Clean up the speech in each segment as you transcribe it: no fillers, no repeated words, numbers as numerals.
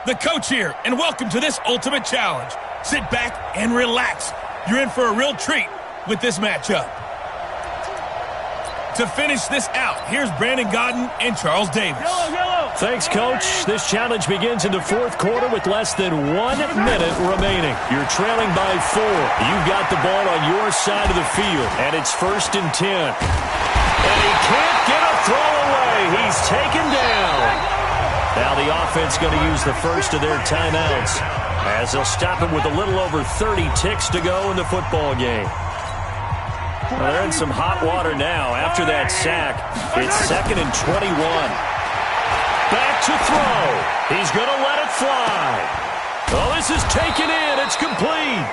The coach here, and welcome to this ultimate challenge. Sit back and relax. You're in for a real treat with this matchup. To finish this out, here's Brandon Gaudin and Charles Davis. Thanks, Coach. This challenge begins in the fourth quarter with less than 1 minute remaining. You're trailing by 4. You've got the ball on your side of the field, and it's 1st and 10. And he can't get a throw away. He's taken down. Now the offense going to use the first of their timeouts as they'll stop him with a little over 30 ticks to go in the football game. Well, they're in some hot water now after that sack. It's 2nd and 21. Back to throw. He's going to let it fly. Oh, this is taken in. It's complete.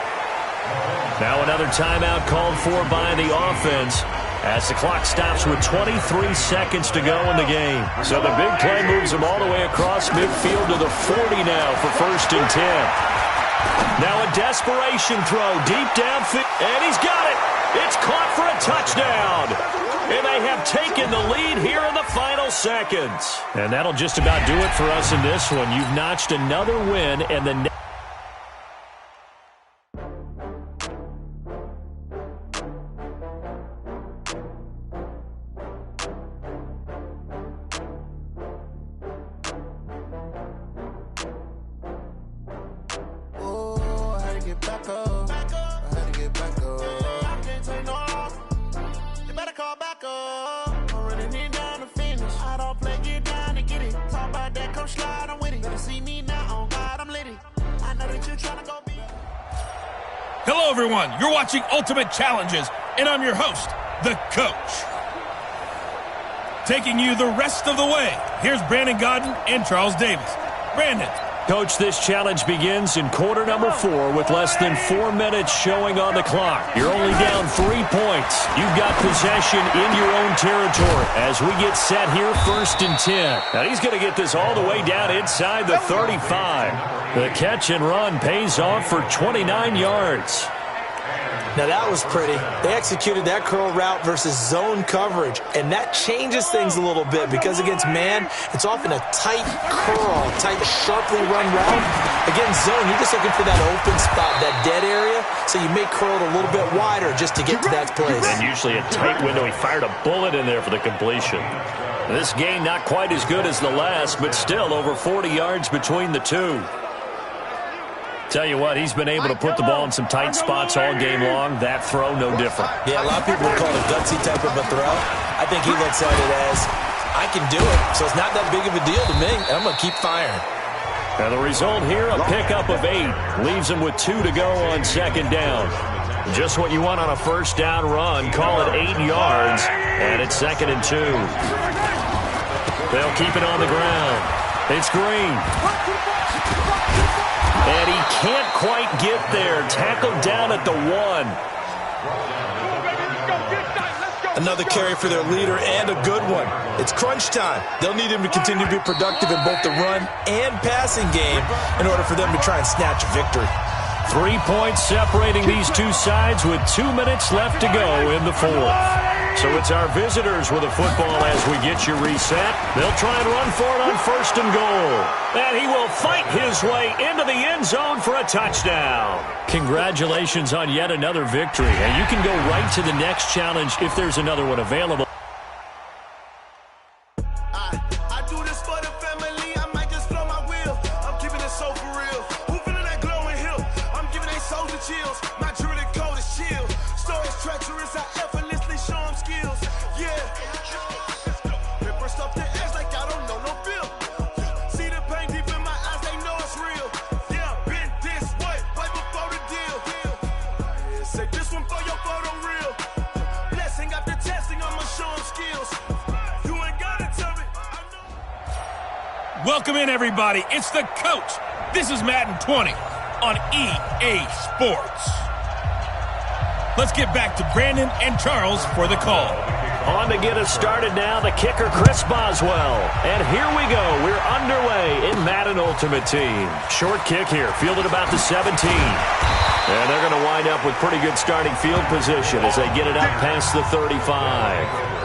Now another timeout called for by the offense as the clock stops with 23 seconds to go in the game. So the big play moves him all the way across midfield to the 40 now for 1st and 10. Now a desperation throw deep downfield, and he's got it. It's caught for a touchdown. And they have taken the lead here in the final seconds. And that'll just about do it for us in this one. You've notched another win, and the Hello, everyone. You're watching Ultimate Challenges, and I'm your host, the coach. Taking you the rest of the way, here's Brandon Gaudin and Charles Davis. Brandon. Coach, this challenge begins in quarter number 4 with less than 4 minutes showing on the clock. You're only down 3 points. You've got possession in your own territory as we get set here 1st and 10. Now he's going to get this all the way down inside the 35. The catch and run pays off for 29 yards. Now that was pretty. They executed that curl route versus zone coverage, and that changes things a little bit because against man, it's often a tight curl, tight, sharply run route. Against zone, you're just looking for that open spot, that dead area, so you may curl it a little bit wider just to get to that place. And usually a tight window. He fired a bullet in there for the completion. This game not quite as good as the last, but still over 40 yards between the two. Tell you what, he's been able to put the ball in some tight spots all game long. That throw, no different. Yeah, a lot of people would call it a gutsy type of a throw. I think he looks at it as, I can do it, so it's not that big of a deal to me, and I'm going to keep firing. And the result here, a pickup of 8. Leaves him with 2 to go on 2nd down. Just what you want on a 1st down run. Call it 8 yards, and it's 2nd and 2. They'll keep it on the ground. It's Green. And he can't quite get there. Tackled down at the 1. Another carry for their leader and a good one. It's crunch time. They'll need him to continue to be productive in both the run and passing game in order for them to try and snatch a victory. 3 points separating these two sides with 2 minutes left to go in the 4th. So it's our visitors with a football as we get you reset. They'll try and run for it on 1st and goal. And he will fight his way into the end zone for a touchdown. Congratulations on yet another victory. And you can go right to the next challenge if there's another one available. Welcome in, everybody. It's the coach. This is Madden 20 on EA Sports. Let's get back to Brandon and Charles for the call. On to get us started now, the kicker, Chris Boswell. And here we go. We're underway in Madden Ultimate Team. Short kick here, fielded about the 17. And they're going to wind up with pretty good starting field position as they get it up past the 35.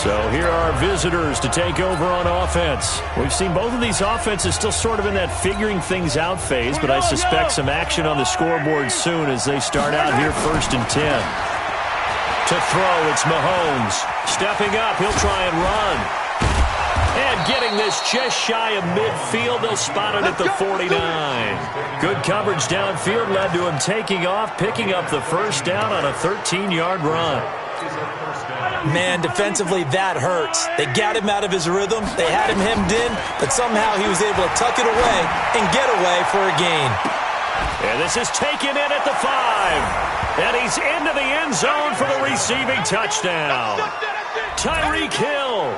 So here are our visitors to take over on offense. We've seen both of these offenses still sort of in that figuring things out phase, but I suspect some action on the scoreboard soon as they start out here 1st and 10. To throw, it's Mahomes. Stepping up, he'll try and run. And getting this just shy of midfield, they'll spot it at the 49. Good coverage downfield led to him taking off, picking up the first down on a 13-yard run. Man, defensively, that hurts. They got him out of his rhythm. They had him hemmed in, but somehow he was able to tuck it away and get away for a gain. And this is taken in at the 5. And he's into the end zone for the receiving touchdown. Tyreek Hill,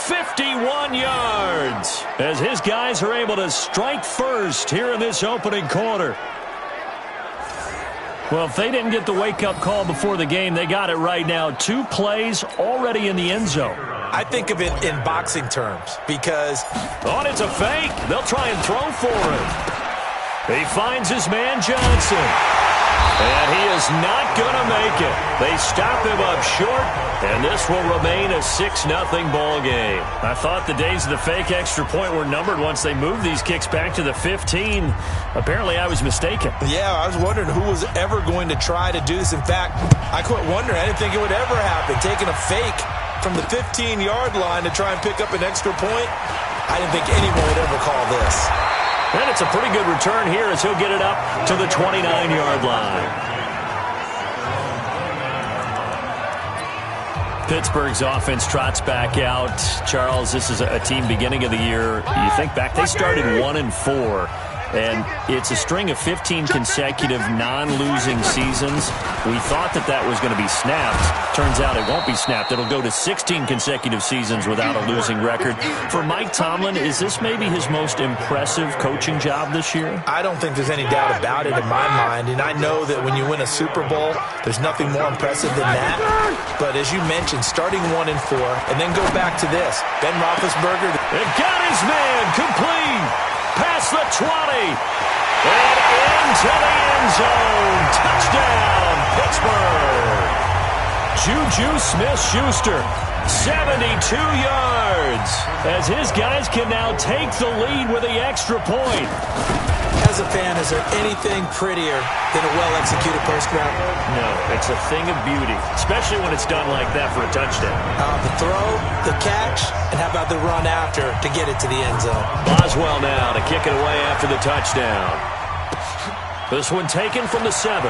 51 yards, as his guys are able to strike first here in this opening quarter. Well, if they didn't get the wake-up call before the game, they got it right now. 2 plays already in the end zone. I think of it in boxing terms because... Oh, it's a fake. They'll try and throw for him. He finds his man Johnson. And he is not going to make it. They stop him up short, and this will remain a 6-0 ball game. I thought the days of the fake extra point were numbered once they moved these kicks back to the 15. Apparently, I was mistaken. Yeah, I was wondering who was ever going to try to do this. In fact, I quit wondering. I didn't think it would ever happen. Taking a fake from the 15-yard line to try and pick up an extra point, I didn't think anyone would ever call this. And it's a pretty good return here as he'll get it up to the 29-yard line. Pittsburgh's offense trots back out. Charles, this is a team beginning of the year. You think back, they started 1-4. And it's a string of 15 consecutive non-losing seasons. We thought that was going to be snapped. Turns out it won't be snapped. It'll go to 16 consecutive seasons without a losing record. For Mike Tomlin, is this maybe his most impressive coaching job this year? I don't think there's any doubt about it in my mind. And I know that when you win a Super Bowl, there's nothing more impressive than that. But as you mentioned, starting 1-4 and then go back to this. Ben Roethlisberger. It got his man complete. Past the 20, and into the end zone. Touchdown, Pittsburgh. Juju Smith-Schuster, 72 yards, as his guys can now take the lead with the extra point. As a fan, is there anything prettier than a well-executed first round? No, it's a thing of beauty, especially when it's done like that for a touchdown. The throw, the catch, and how about the run after to get it to the end zone? Boswell now to kick it away after the touchdown. This one taken from the 7.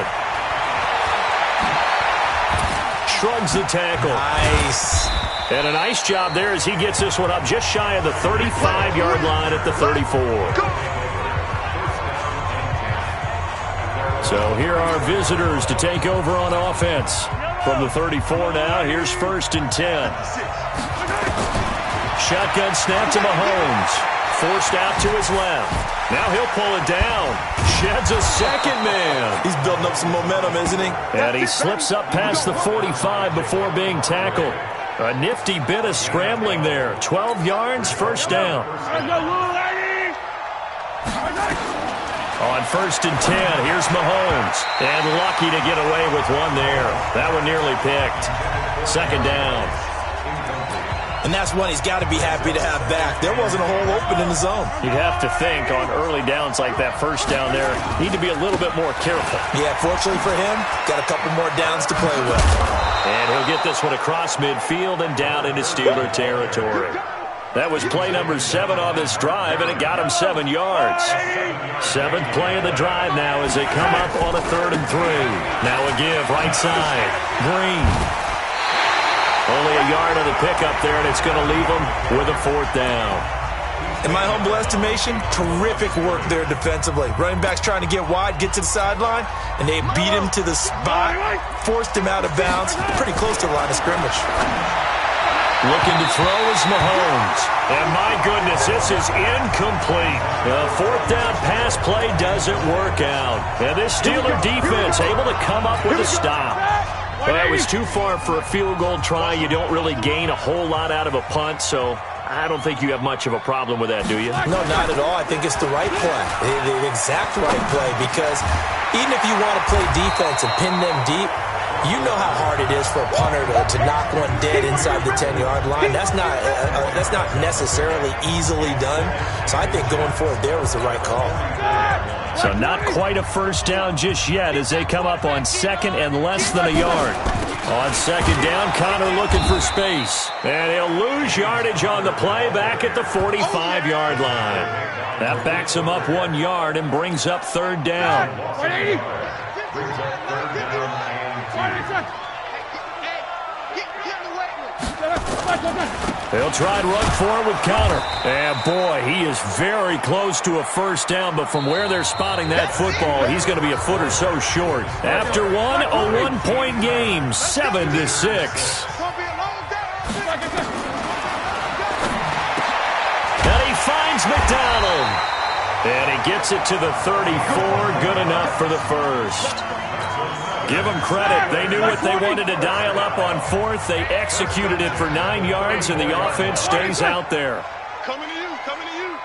Shrugs the tackle. Nice. And a nice job there as he gets this one up just shy of the 35-yard line at the 34. So here are visitors to take over on offense. From the 34 now, here's 1st and 10. Shotgun snap to Mahomes. Forced out to his left. Now he'll pull it down. Sheds a second man. He's building up some momentum, isn't he? And he slips up past the 45 before being tackled. A nifty bit of scrambling there. 12 yards, first down. On 1st and 10, here's Mahomes. And lucky to get away with one there. That one nearly picked. 2nd down. And that's one he's got to be happy to have back. There wasn't a hole open in the zone. You'd have to think on early downs like that first down there, need to be a little bit more careful. Yeah, fortunately for him, got a couple more downs to play with. And he'll get this one across midfield and down into Steeler territory. That was play number 7 on this drive, and it got him 7 yards. 7th play of the drive now as they come up on a 3rd and 3. Now a give, right side. Green. Only a yard on the pickup there, and it's going to leave them with a 4th down. In my humble estimation, terrific work there defensively. Running backs trying to get wide, get to the sideline, and they beat him to the spot, forced him out of bounds, pretty close to the line of scrimmage. Looking to throw is Mahomes. And my goodness, this is incomplete. The 4th down pass play doesn't work out. And this Steeler defense able to come up with a stop. Well, that was too far for a field goal try. You don't really gain a whole lot out of a punt, so I don't think you have much of a problem with that, do you? No, not at all. I think it's the right play, the exact right play, because even if you want to play defense and pin them deep, You know how hard it is for a punter to knock one dead inside the 10-yard line. That's not necessarily easily done. So I think going for it there was the right call. So not quite a first down just yet as they come up on second and less than a yard. On second down, Connor looking for space. And he'll lose yardage on the play back at the 45-yard line. That backs him up 1 yard and brings up third down. They'll try and run for it with Connor. And boy, he is very close to a first down, but from where they're spotting that football, he's going to be a foot or so short. After one, a one-point game, 7-6. And he finds McDonald. And he gets it to the 34, good enough for the first. Give them credit. They knew what they wanted to dial up on fourth. They executed it for 9 yards, and the offense stays out there. Coming to you, coming to you.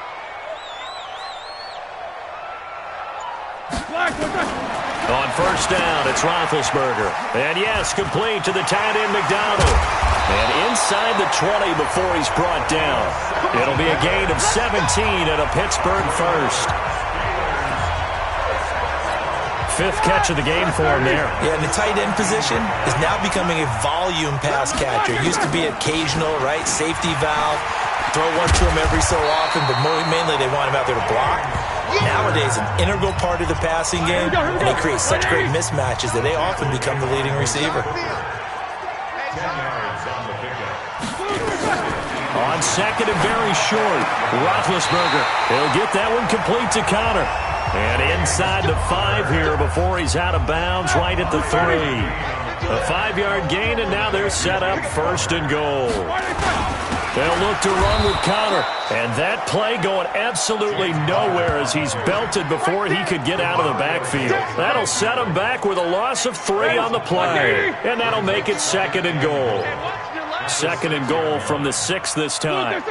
On first down, it's Roethlisberger. And yes, complete to the tight end McDonald. And inside the 20 before he's brought down. It'll be a gain of 17 and a Pittsburgh first. Fifth catch of the game for him there. Yeah, and the tight end position is now becoming a volume pass catcher. It used to be occasional, right? Safety valve. Throw one to him every so often, but mainly they want him out there to block. Nowadays, an integral part of the passing game, and they create such great mismatches that they often become the leading receiver. On second and very short, Roethlisberger. He'll get that one complete to Connor. And inside the 5 here before he's out of bounds, right at the 3. A 5-yard gain, and now they're set up first and goal. They'll look to run with Connor. And that play going absolutely nowhere as he's belted before he could get out of the backfield. That'll set him back with a loss of 3 on the play. And that'll make it second and goal. Second and goal from the 6 this time.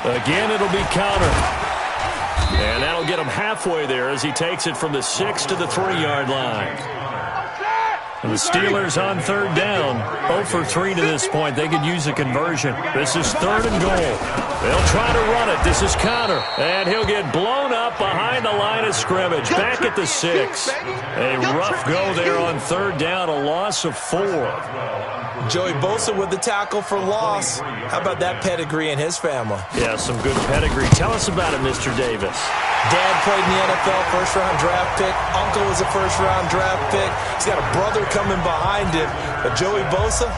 Again, it'll be Connor. And that'll get him halfway there as he takes it from the 6 to the 3-yard line. And the Steelers on third down. 0 for 3 to this point. They could use a conversion. This is third and goal. They'll try to run it. This is Connor. And he'll get blown up behind the line of scrimmage. Back at the 6. A rough go there on third down. A loss of 4. Joey Bosa with the tackle for loss. How about that pedigree in his family? Yeah, some good pedigree. Tell us about it, Mr. Davis. Dad played in the NFL, first-round draft pick. Uncle was a first-round draft pick. He's got a brother coming behind him. But Joey Bosa,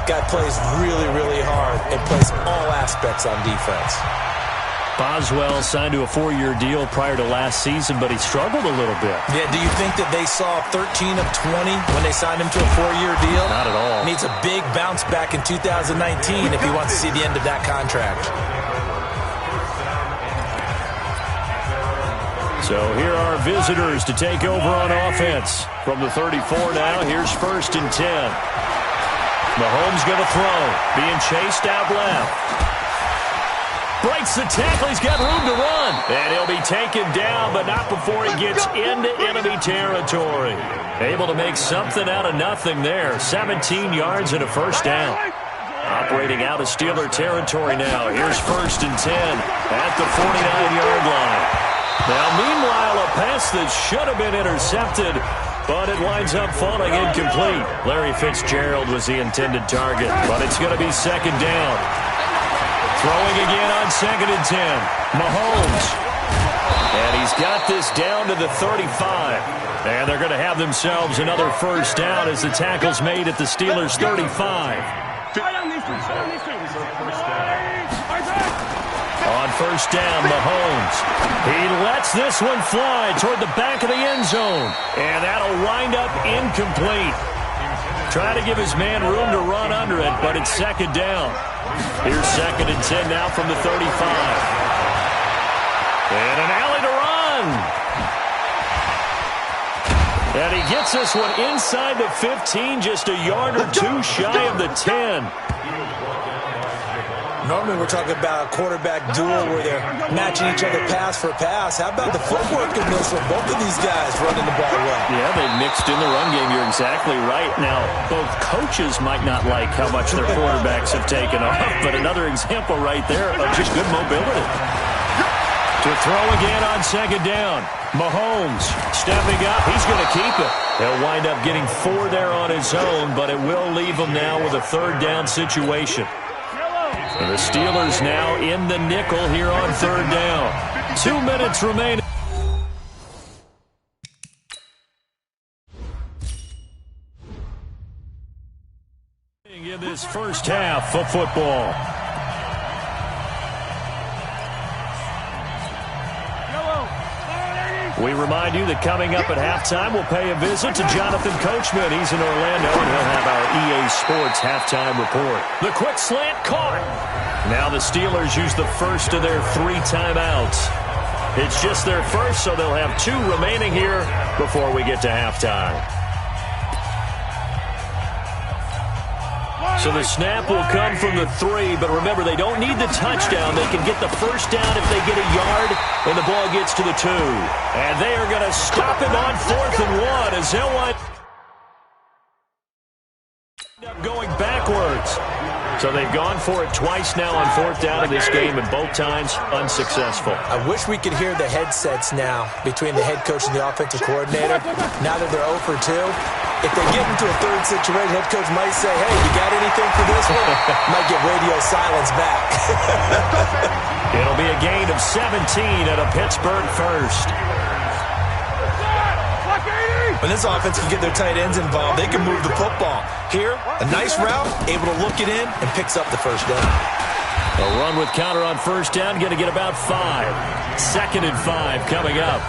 guy plays really, really hard and plays all aspects on defense. Boswell signed to a 4-year deal prior to last season, but he struggled a little bit. Yeah, do you think that they saw 13 of 20 when they signed him to a 4-year deal? Not at all. Needs a big bounce back in 2019 if he wants to see the end of that contract. So here are visitors to take over on offense. From the 34 now, here's first and 10. Mahomes going to throw. Being chased out left. Breaks the tackle. He's got room to run. And he'll be taken down, but not before he gets into enemy territory. Able to make something out of nothing there. 17 yards and a first down. Operating out of Steeler territory now. Here's first and 10 at the 49-yard line. Now, meanwhile, a pass that should have been intercepted, but it winds up falling incomplete. Larry Fitzgerald was the intended target, but it's going to be second down. Throwing again on second and 10. Mahomes. And he's got this down to the 35. And they're going to have themselves another first down as the tackle's made at the Steelers' 35. On first down, Mahomes. He lets this one fly toward the back of the end zone. And that'll wind up incomplete. Try to give his man room to run under it, but it's second down. Here's second and 10 now from the 35. And an alley to run. And he gets this one inside the 15, just a yard or two shy of the 10. Normally we're talking about a quarterback duel where they're matching each other pass for pass. How about the footwork in this for both of these guys running the ball well? Yeah, they mixed in the run game. You're exactly right. Now, both coaches might not like how much their quarterbacks have taken off, but another example right there of just good mobility. To throw again on second down. Mahomes stepping up. He's going to keep it. He'll wind up getting 4 there on his own, but it will leave him now with a third down situation. The Steelers now in the nickel here on third down. 2 minutes remaining. In this first half of football. We remind you that coming up at halftime, we'll pay a visit to Jonathan Coachman. He's in Orlando, and he'll have our EA Sports halftime report. The quick slant caught. Now the Steelers use the first of their 3 timeouts. It's just their first, so they'll have 2 remaining here before we get to halftime. So the snap will come from the 3, but remember, they don't need the touchdown. They can get the first down if they get a yard, and the ball gets to the 2. And they are going to stop him on 4th and 1 as they'll wind up going backwards. So they've gone for it twice now on 4th down in this game, and both times unsuccessful. I wish we could hear the headsets now between the head coach and the offensive coordinator. Now that they're 0 for 2, if they get into a third situation, head coach might say, hey, you got anything for this one? Might get radio silence back. It'll be a gain of 17 at a Pittsburgh first. When this offense can get their tight ends involved, they can move the football. Here, a nice route, able to look it in, and picks up the first down. A run with counter on first down, going to get about 5. 2nd and 5 coming up.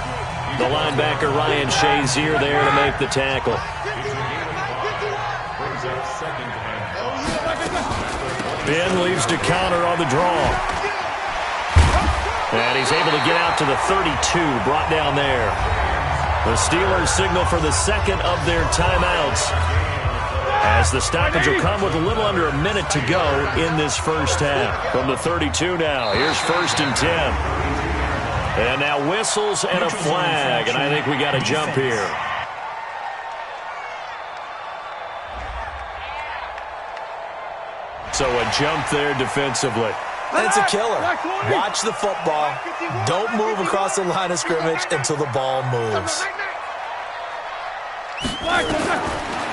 The linebacker Ryan Shazier there to make the tackle. Ben leaves to counter on the draw. And he's able to get out to the 32, brought down there. The Steelers signal for the second of their timeouts, as the stoppage will come with a little under a minute to go in this first half. From the 32 now, here's 1st and 10. And now whistles and a flag, and I think we got a jump here. So a jump there defensively. And it's a killer. Watch the football. Don't move across the line of scrimmage until the ball moves.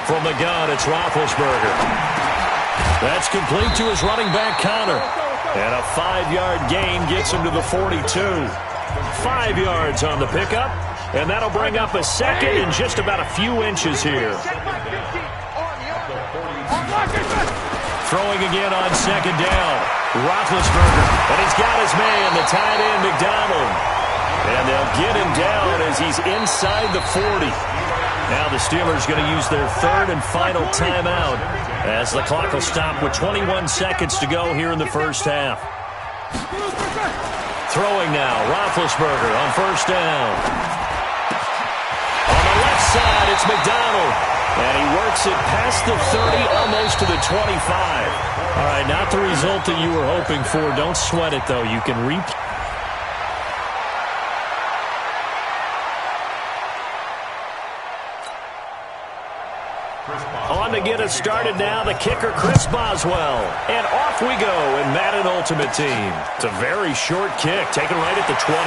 From the gun, it's Roethlisberger. That's complete to his running back, Connor. And a 5-yard gain gets him to the 42. 5 yards on the pickup, and that'll bring up a second in just about a few inches here. Throwing again on second down. Roethlisberger, and he's got his man, the tight end, McDonald. And they'll get him down as he's inside the 40. Now the Steelers going to use their 3rd and final timeout as the clock will stop with 21 seconds to go here in the first half. Throwing now, Roethlisberger on first down. On the left side, it's McDonald. And he works it past the 30, almost to the 25. All right, not the result that you were hoping for. Don't sweat it, though. You can replay. On to get us started now, the kicker, Chris Boswell. And off we go in Madden Ultimate Team. It's a very short kick, taken right at the 20.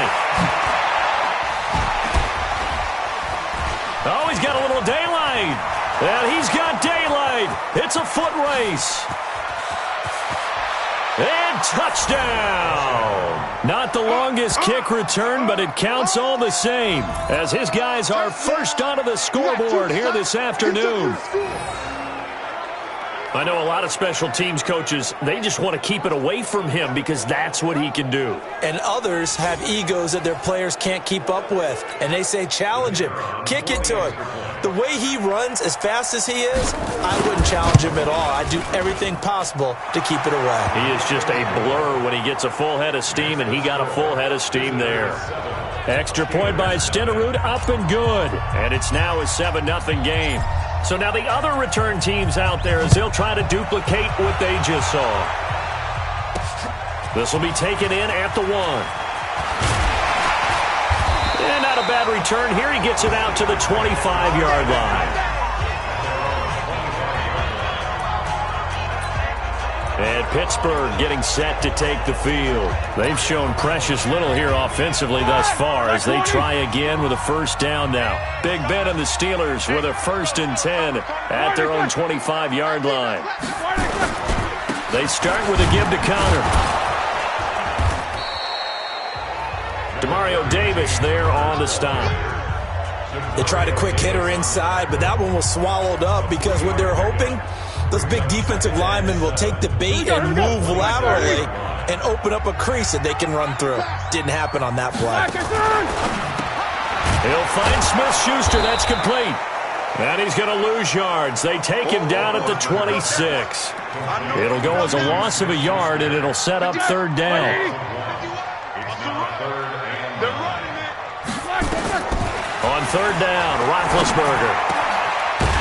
Oh, he's got a little daylight. And he's got daylight. It's a foot race. And touchdown. Not the longest kick return, but it counts all the same, as his guys are first onto the scoreboard here this afternoon. I know a lot of special teams coaches, they just want to keep it away from him because that's what he can do. And others have egos that their players can't keep up with. And they say, challenge him, kick it to him. The way he runs as fast as he is, I wouldn't challenge him at all. I'd do everything possible to keep it away. He is just a blur when he gets a full head of steam, and he got a full head of steam there. Extra point by Stenerud, up and good. And it's now a 7-0 game. So now the other return teams out there as they'll try to duplicate what they just saw. This will be taken in at the 1. And not a bad return here. He gets it out to the 25-yard line. And Pittsburgh getting set to take the field. They've shown precious little here offensively thus far as they try again with a first down now. Big Ben and the Steelers with a 1st and 10 at their own 25-yard line. They start with a give to counter. Demario Davis there on the stop. They tried a quick hitter inside, but that one was swallowed up because what they're hoping, those big defensive linemen will take the bait and move laterally and open up a crease that they can run through. Didn't happen on that play. He'll find Smith-Schuster. That's complete. And he's going to lose yards. They take him down at the 26. It'll go as a loss of a yard, and it'll set up 3rd down. On 3rd down, Roethlisberger.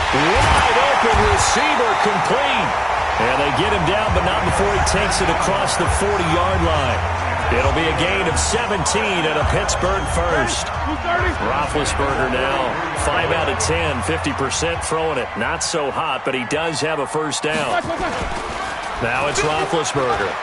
Wide open receiver complete. And they get him down, but not before he takes it across the 40-yard line. It'll be a gain of 17 and a Pittsburgh first. Roethlisberger now 5 out of 10, 50% throwing it. Not so hot, but he does have a first down. Now it's Roethlisberger.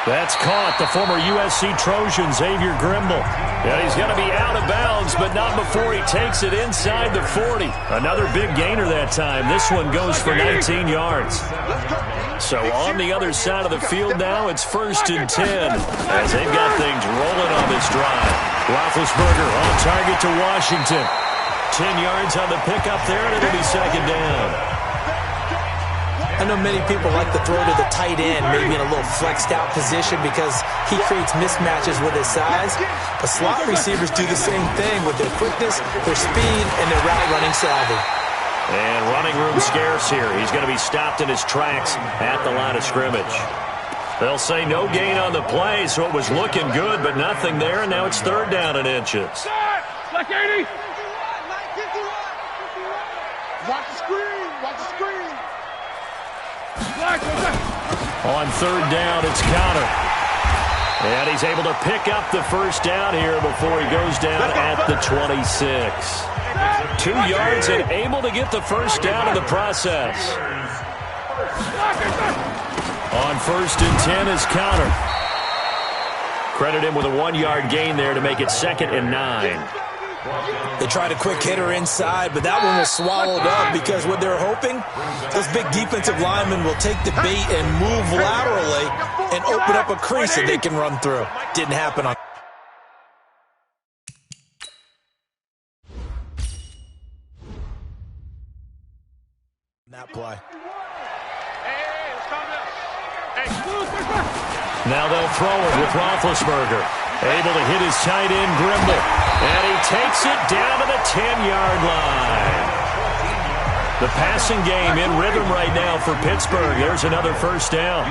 That's caught, the former USC Trojan, Xavier Grimble. And he's going to be out of bounds, but not before he takes it inside the 40. Another big gainer that time. This one goes for 19 yards. So on the other side of the field now, it's 1st and 10 as they've got things rolling on this drive. Roethlisberger on target to Washington. 10 yards on the pickup there, and it'll be 2nd down. I know many people like to throw to the tight end, maybe in a little flexed out position because he creates mismatches with his size. But slot receivers do the same thing with their quickness, their speed, and their route running savvy. And running room scarce here. He's going to be stopped in his tracks at the line of scrimmage. They'll say no gain on the play, so it was looking good, but nothing there, and now it's 3rd down and inches. Black 80. Watch the screen. Watch the screen. On 3rd down, it's counter. And he's able to pick up the first down here before he goes down at the 26. 2 yards and able to get the first down in the process. On 1st and 10 is counter. Credit him with a 1-yard gain there to make it 2nd and 9. They tried a quick hitter inside, but that one was swallowed up because what they're hoping, those big defensive linemen will take the bait and move laterally and open up a crease that they can run through. Didn't happen on that play. Now they'll throw it with Roethlisberger. Able to hit his tight end, Grimble. And he takes it down to the 10-yard line. The passing game in rhythm right now for Pittsburgh. There's another first down.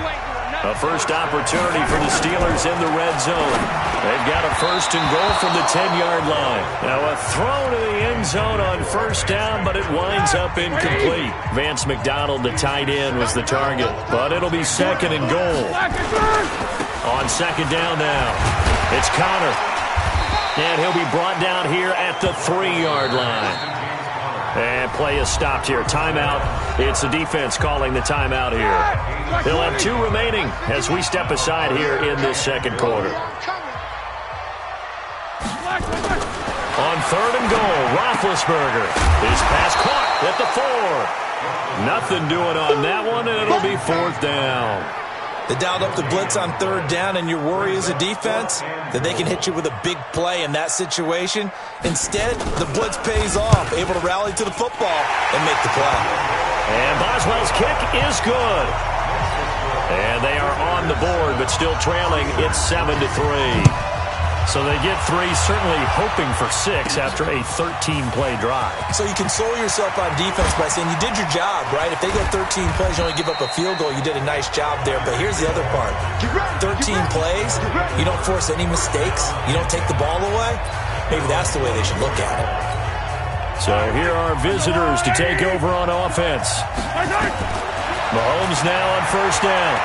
A first opportunity for the Steelers in the red zone. They've got a 1st and goal from the 10-yard line. Now a throw to the end zone on first down, but it winds up incomplete. Vance McDonald, the tight end, was the target. But it'll be 2nd and goal. On 2nd down now, it's Connor. And he'll be brought down here at the 3-yard line. And play is stopped here. Timeout. It's the defense calling the timeout here. They'll have 2 remaining as we step aside here in this 2nd quarter. On 3rd and goal, Roethlisberger. His pass caught at the 4. Nothing doing on that one, and it'll be 4th down. They dialed up the blitz on 3rd down, and your worry as a defense that they can hit you with a big play in that situation. Instead, the blitz pays off, able to rally to the football and make the play. And Boswell's kick is good. And they are on the board, but still trailing. It's 7-3. So they get 3, certainly hoping for 6 after a 13-play drive. So you console yourself on defense by saying you did your job, right? If they go 13 plays, you only give up a field goal, you did a nice job there. But here's the other part. 13 plays, you don't force any mistakes, you don't take the ball away. Maybe that's the way they should look at it. So here are visitors to take over on offense. Mahomes now on first down.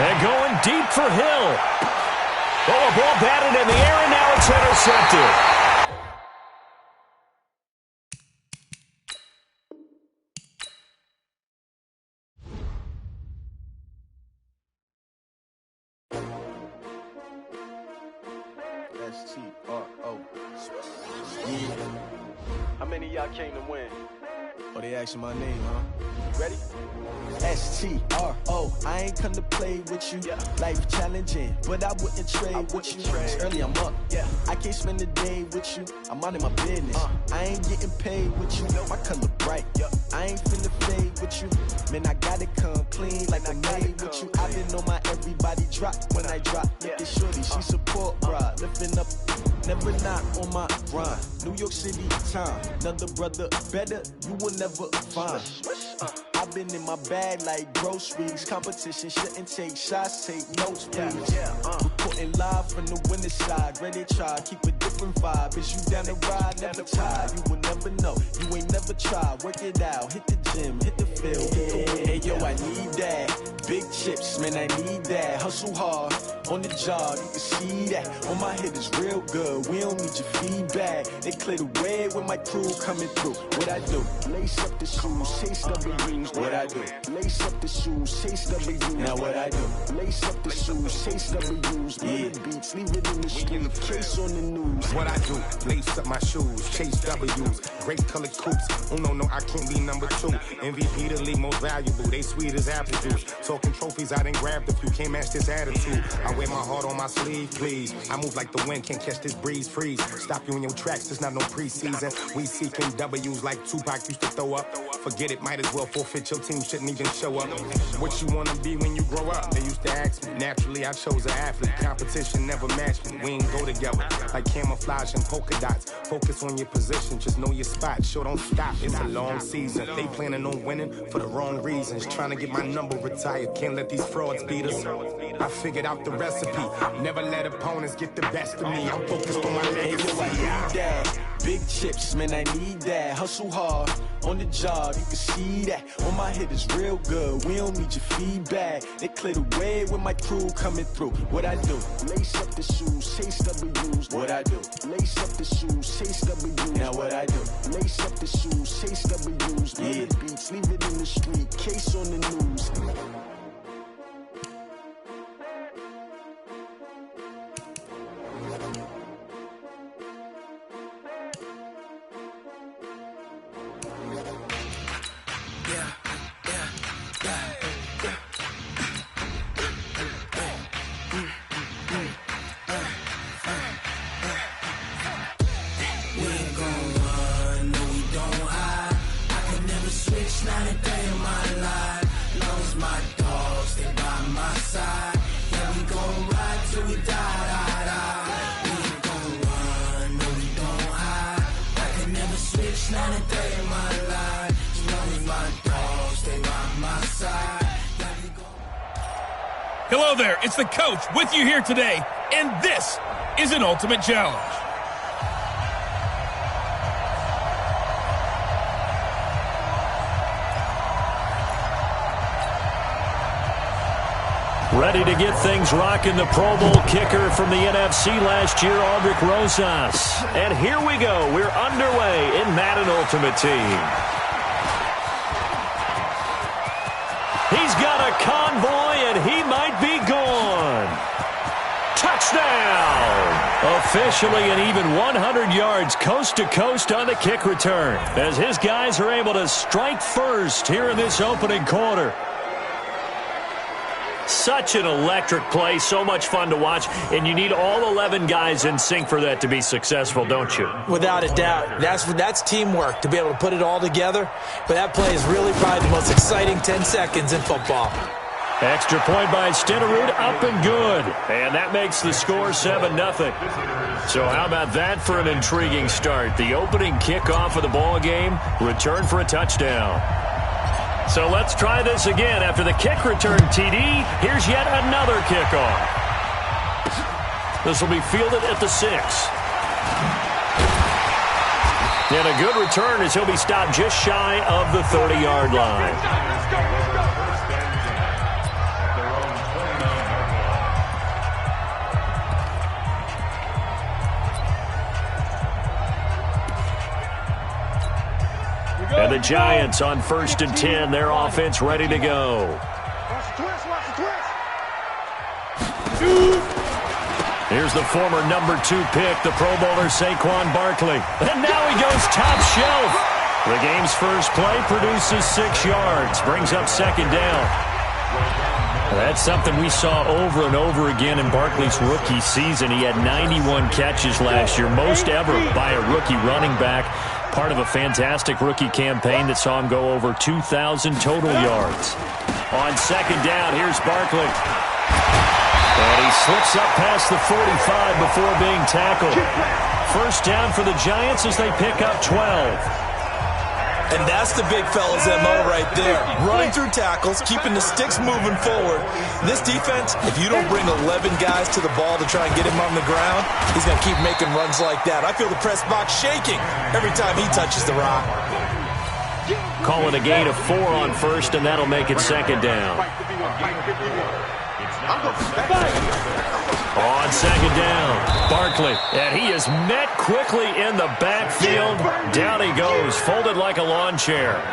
And going deep for Hill. Oh, a ball batted in the air, and now it's intercepted. S-T-R-O. Yeah. How many of y'all came to win? Oh, they asking my name, huh? Ready? S-T-R-O. I ain't come to play with you. Yeah. Life challenging, but I wouldn't trade with you. It's early, I'm up. Yeah. I can't spend the day with you. I'm out of my business. I ain't getting paid with you. My color bright. I ain't finna fade with you. Man, I gotta come clean like I made with you. I've been on my everybody drop when I drop. Look at shorty, she support, bruh. Lifting up, never not on my grind. New York City time. Another brother better, you will never find. I've been in my bag like groceries. Competition shouldn't take shots, take notes, please. Reporting live from the winning side. Ready to try, keep a different vibe. Is you down the ride, never tired. You will never know, you ain't never tried. Work it out, hit the gym, hit the field, hit the win. Hey yo, I need that. Big chips, man, I need that. Hustle hard, on the job, you can see that. On my head is real good, we don't need your feedback. They clear the way with my crew coming through. What I do? Lace up the shoes, chase W's. What I do? Lace up the shoes, chase W's. Now what I do? Lace up the shoes, chase W's. Yeah. Beats, leave it in the street, case on the news. What I do? Lace up my shoes, chase W's. Great colored coops. Oh no, I can't be number 2. MVP the league most valuable. They sweet as apple juice. Talking trophies, I didn't grab the few. Can't match this attitude. I wear my heart on my sleeve, please. I move like the wind, can't catch this breeze, freeze. Stop you in your tracks, there's not no preseason. We seeking W's like Tupac used to throw up. Forget it, might as well forfeit. Your team shouldn't even show up. What you wanna be when you grow up? They used to ask me. Naturally, I chose an athlete. Competition never matched me. We ain't go together like camouflage and polka dots. Focus on your position, just know your spot. Sure, don't stop. It's a long season. They planning on winning for the wrong reasons. Trying to get my number retired. Can't let these frauds beat us. I figured out the recipe. Never let opponents get the best of me. I'm focused on my legacy. Hey, yo, I need that. Big chips, man, I need that. Hustle hard, on the job, you can see that. On my head is real good, we don't need your feedback. They clear the way with my crew coming through. What I do? Lace up the shoes, chase W's. What I do? Lace up the shoes, chase W's. Now what I do? Lace up the shoes, chase W's. Yeah. Beats, leave it in the street, case on the news. Hello there, it's the coach with you here today, and this is an ultimate challenge. Ready to get things rocking, the Pro Bowl kicker from the NFC last year, Aldrich Rosas. And here we go. We're underway in Madden Ultimate Team. He's got a convoy, and he might be gone. Touchdown! Officially an even 100 yards coast to coast on the kick return, as his guys are able to strike first here in this opening quarter. Such an electric play, so much fun to watch, and you need all 11 guys in sync for that to be successful, don't you? Without a doubt. That's teamwork, to be able to put it all together. But that play is really probably the most exciting 10 seconds in football. Extra point by Stenerud, up and good. And that makes the score 7-0. So how about that for an intriguing start? The opening kickoff of the ball game, return for a touchdown. So let's try this again. After the kick return TD, here's yet another kickoff. This will be fielded at the 6. And a good return as he'll be stopped just shy of the 30-yard line. Let's go, let's go. the Giants on 1st and 10. Their offense ready to go. Watch the twist, watch the twist. Here's the former number 2 pick, the Pro Bowler Saquon Barkley. And now he goes top shelf. The game's first play produces 6 yards, brings up 2nd down. That's something we saw over and over again in Barkley's rookie season. He had 91 catches last year, most ever by a rookie running back. Part of a fantastic rookie campaign that saw him go over 2,000 total yards. On 2nd down, here's Barkley. And he slips up past the 45 before being tackled. First down for the Giants as they pick up 12. And that's the big fella's MO right there. Running through tackles, keeping the sticks moving forward. This defense, if you don't bring 11 guys to the ball to try and get him on the ground, he's going to keep making runs like that. I feel the press box shaking every time he touches the rock. Call it a gain of 4 on 1st, and that'll make it 2nd down. On 2nd down, Barkley, and he is met quickly in the backfield. Down he goes, folded like a lawn chair.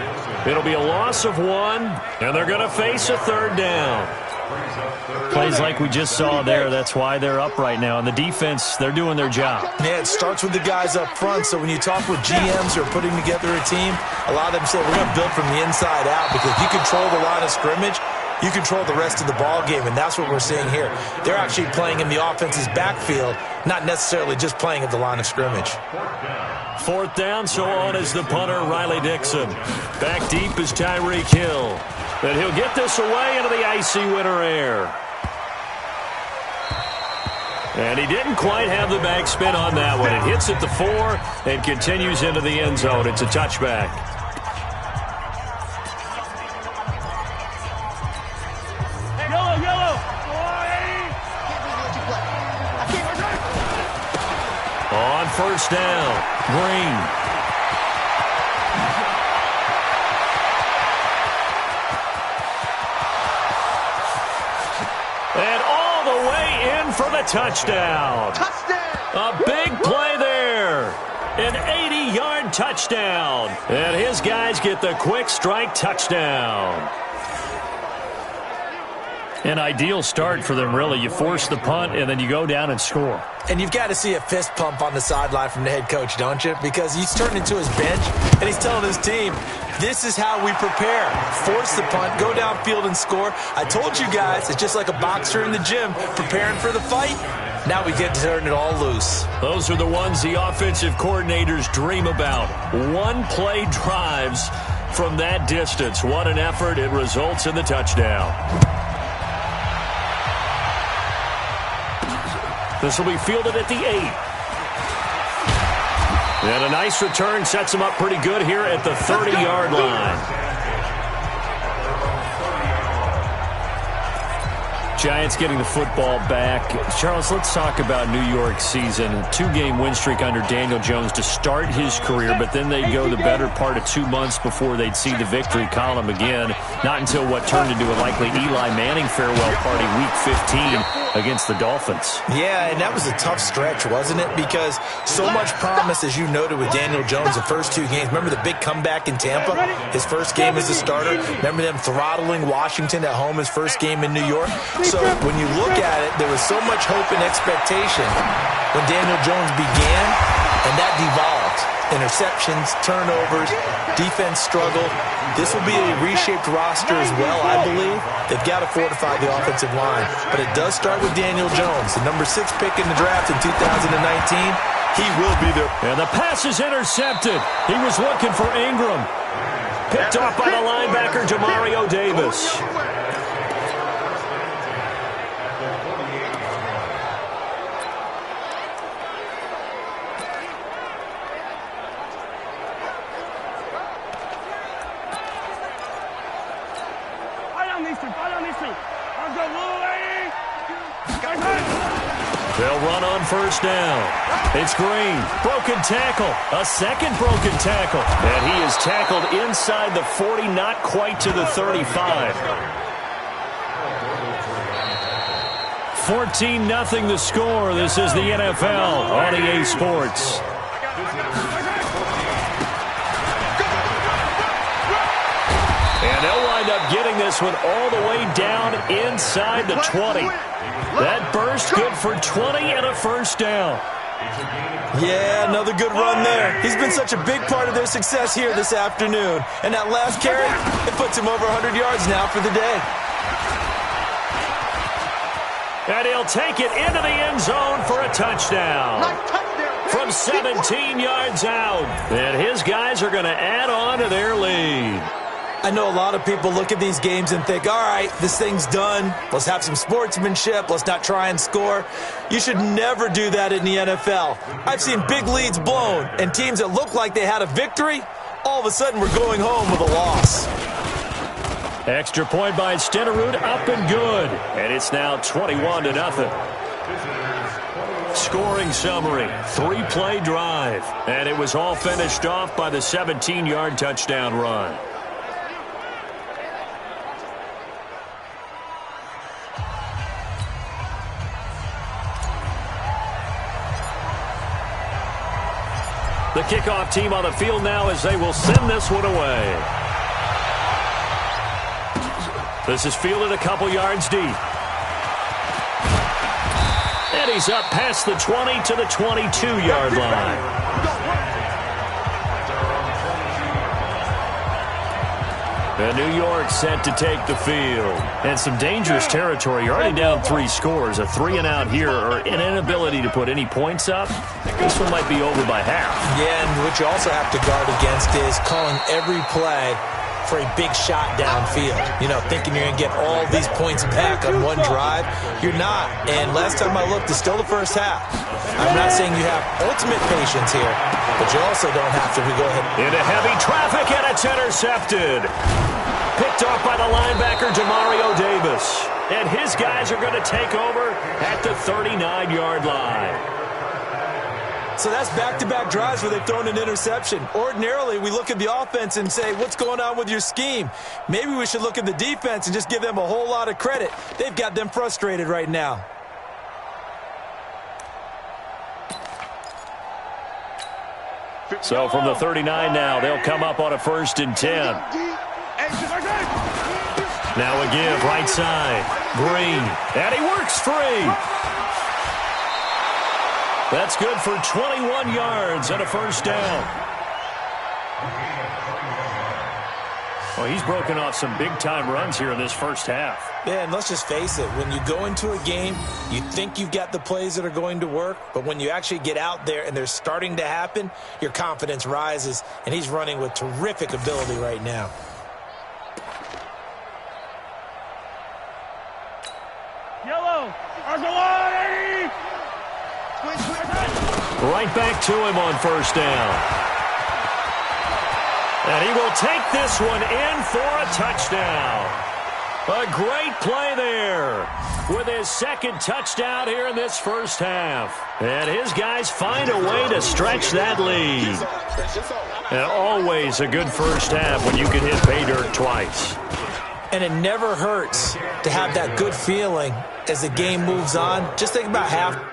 It'll be a loss of 1, and they're going to face a 3rd down. Plays like we just saw there, that's why they're up right now. And the defense, they're doing their job. Yeah, it starts with the guys up front. So when you talk with GMs who are putting together a team, a lot of them say we're going to build from the inside out, because if you control the line of scrimmage, you control the rest of the ball game, and that's what we're seeing here. They're actually playing in the offense's backfield, not necessarily just playing at the line of scrimmage. 4th down, so on is the punter, Riley Dixon. Back deep is Tyreek Hill. And he'll get this away into the icy winter air. And he didn't quite have the backspin on that one. It hits at the 4 and continues into the end zone. It's a touchback. On 1st down, Green. And all the way in for the touchdown. A big play there. An 80-yard touchdown. And his guys get the quick strike touchdown. An ideal start for them, really. You force the punt, and then you go down and score. And you've got to see a fist pump on the sideline from the head coach, don't you? Because he's turned into his bench, and he's telling his team, this is how we prepare. Force the punt, go downfield and score. I told you guys, it's just like a boxer in the gym preparing for the fight. Now we get to turn it all loose. Those are the ones the offensive coordinators dream about. One-play drives from that distance. What an effort. It results in the touchdown. This will be fielded at the 8. And a nice return sets him up pretty good here at the 30-yard line. Giants getting the football back. Charles, let's talk about New York's season. 2-game win streak under Daniel Jones to start his career, but then they'd go the better part of 2 months before they'd see the victory column again. Not until what turned into a likely Eli Manning farewell party week 15 against the Dolphins. Yeah, and that was a tough stretch, wasn't it? Because so much promise, as you noted, with Daniel Jones the first 2 games. Remember the big comeback in Tampa? His first game as a starter. Remember them throttling Washington at home his first game in New York? So when you look at it, there was so much hope and expectation when Daniel Jones began, and that devolved. Interceptions, turnovers, defense struggle. This will be a reshaped roster as well, I believe. They've got to fortify the offensive line. But it does start with Daniel Jones, the number 6 pick in the draft in 2019. He will be there. And the pass is intercepted. He was looking for Ingram. Picked off by the linebacker, Jamario Davis. They'll run on first down. It's Green. Broken tackle. A second broken tackle. And he is tackled inside the 40, not quite to the 35. 14-0 the score. This is the NFL on EA Sports. getting this one all the way down inside the 20. That burst good for 20 and a first down. Yeah, another good run there. He's been such a big part of their success here this afternoon. And that last carry, it puts him over 100 yards now for the day. And he'll take it into the end zone for a touchdown. From 17 yards out. And his guys are going to add on to their lead. I know a lot of people look at these games and think, all right, this thing's done. Let's have some sportsmanship. Let's not try and score. You should never do that in the NFL. I've seen big leads blown, and teams that look like they had a victory, all of a sudden we're going home with a loss. Extra point by Stenerud, up and good. And it's now 21-0. Scoring summary, 3-play drive. And it was all finished off by the 17-yard touchdown run. The kickoff team on the field now as they will send this one away. This is fielded a couple yards deep. And he's up past the 20 to the 22-yard line. And New York set to take the field. And some dangerous territory. You're already down 3 scores. A 3-and-out here or an inability to put any points up. This one might be over by half. Yeah, and what you also have to guard against is calling every play for a big shot downfield. You know, thinking you're going to get all these points back on one drive. You're not. And last time I looked, it's still the first half. I'm not saying you have ultimate patience here, but you also don't have to go ahead. Into heavy traffic, and it's intercepted. Picked off by the linebacker, Demario Davis. And his guys are going to take over at the 39-yard line. So that's back-to-back drives where they've thrown an interception. Ordinarily, we look at the offense and say, what's going on with your scheme? Maybe we should look at the defense and just give them a whole lot of credit. They've got them frustrated right now. So from the 39 now, they'll come up on a 1st and 10. Now a give, right side. Green. And he works free. That's good for 21 yards and a first down. Well, he's broken off some big-time runs here in this first half. Yeah, and let's just face it. When you go into a game, you think you've got the plays that are going to work, but when you actually get out there and they're starting to happen, your confidence rises, and he's running with terrific ability right now. Yellow. Argolani. Right back to him on first down. And he will take this one in for a touchdown. A great play there with his second touchdown here in this first half. And his guys find a way to stretch that lead. And always a good first half when you can hit pay dirt twice. And it never hurts to have that good feeling as the game moves on. Just think about half.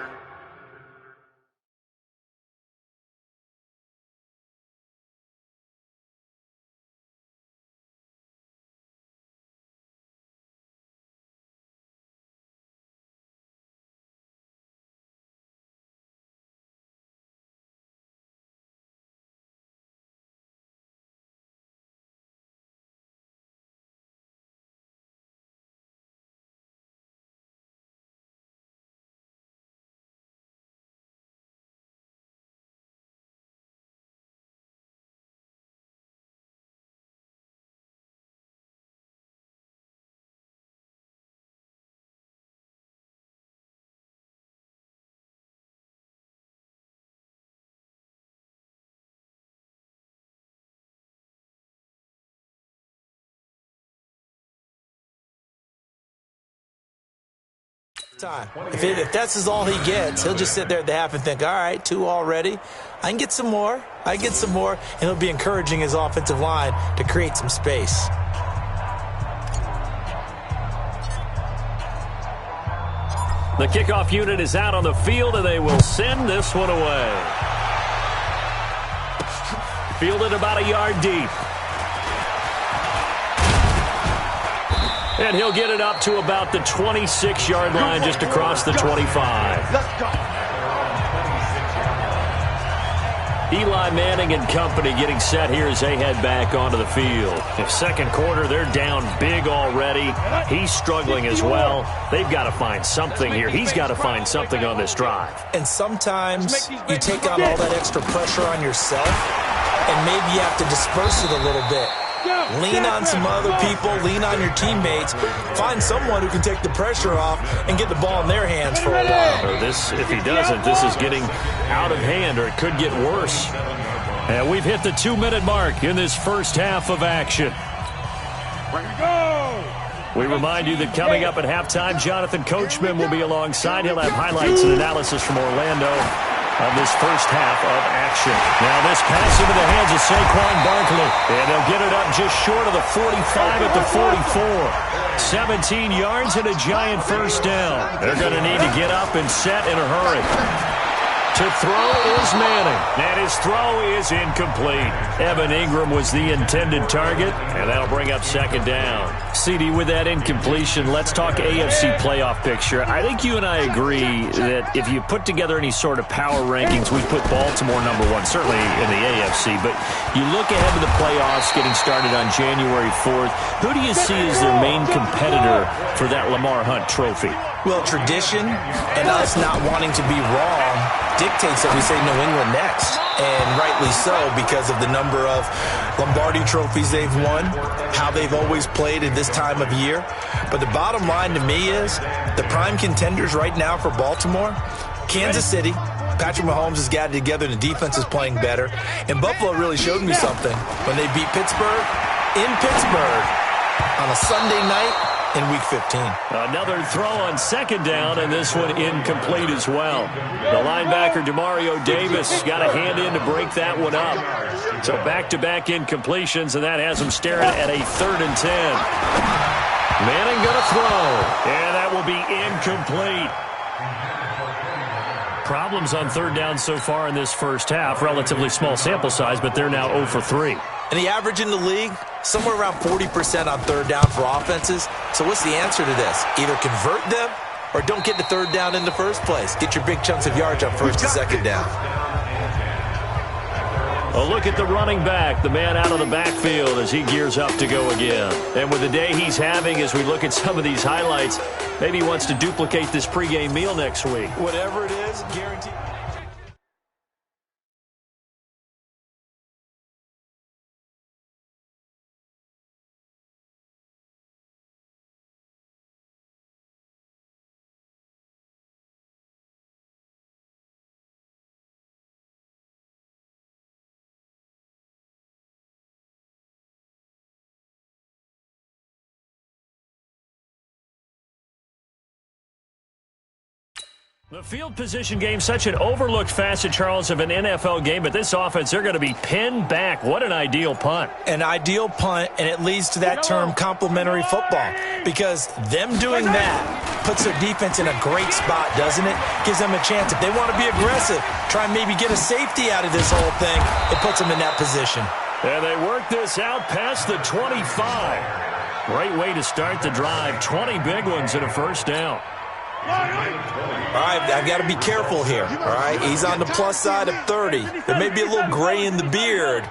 Time. If that's all he gets, he'll just sit there at the half and think, all right, 2 already. I can get some more. And he'll be encouraging his offensive line to create some space. The kickoff unit is out on the field, and they will send this one away. Fielded about a yard deep. And he'll get it up to about the 26-yard line, just across the 25. Let's go. Eli Manning and company getting set here as they head back onto the field. If second quarter, they're down big already. He's struggling as well. They've got to find something here. He's got to find something on this drive. And sometimes you take on all that extra pressure on yourself, and maybe you have to disperse it a little bit. Lean on some other people, lean on your teammates, find someone who can take the pressure off and get the ball in their hands for a while. Or this, if he doesn't, this is getting out of hand, or it could get worse. And we've hit the 2-minute mark in this first half of action. We remind you that coming up at halftime, Jonathan Coachman will be alongside. He'll have highlights and analysis from Orlando on this first half of action. Now this pass into the hands of Saquon Barkley. And they'll get it up just short of the 45 at the 44. 17 yards and a giant first down. They're going to need to get up and set in a hurry. To throw is Manning, and his throw is incomplete. Evan Ingram was the intended target, and that'll bring up second down. CD, with that incompletion, let's talk AFC playoff picture. I think you and I agree that if you put together any sort of power rankings, we put Baltimore number one, certainly in the AFC. But you look ahead to the playoffs getting started on January 4th. Who do you see as their main competitor for that Lamar Hunt trophy? Well, tradition and us not wanting to be wrong dictates that we say New England next. And rightly so, because of the number of Lombardi trophies they've won, how they've always played at this time of year. But the bottom line to me is the prime contenders right now for Baltimore, Kansas City. Patrick Mahomes has got it together, and the defense is playing better. And Buffalo really showed me something when they beat Pittsburgh in Pittsburgh on a Sunday night in Week 15. Another throw on second down, and this one incomplete as well. The linebacker, Demario Davis, got a hand in to break that one up. So back-to-back incompletions, and that has him staring at a 3rd and 10. Manning going to throw, and that will be incomplete. Problems on third down so far in this first half. Relatively small sample size, but they're now 0 for 3. And the average in the league, somewhere around 40% on third down for offenses. So what's the answer to this? Either convert them or don't get the third down in the first place. Get your big chunks of yards on first and second down. A look at the running back, the man out of the backfield as he gears up to go again. And with the day he's having, as we look at some of these highlights, maybe he wants to duplicate this pregame meal next week. Whatever it is, guaranteed. The field position game, such an overlooked facet, Charles, of an NFL game, but this offense, they're going to be pinned back. What an ideal punt. An ideal punt, and it leads to that term complementary football, because them doing that puts their defense in a great spot, doesn't it? Gives them a chance. If they want to be aggressive, try and maybe get a safety out of this whole thing, it puts them in that position. And they work this out past the 25. Great way to start the drive. 20 big ones and a first down. All right, I've got to be careful here, all right? He's on the plus side of 30. There may be a little gray in the beard,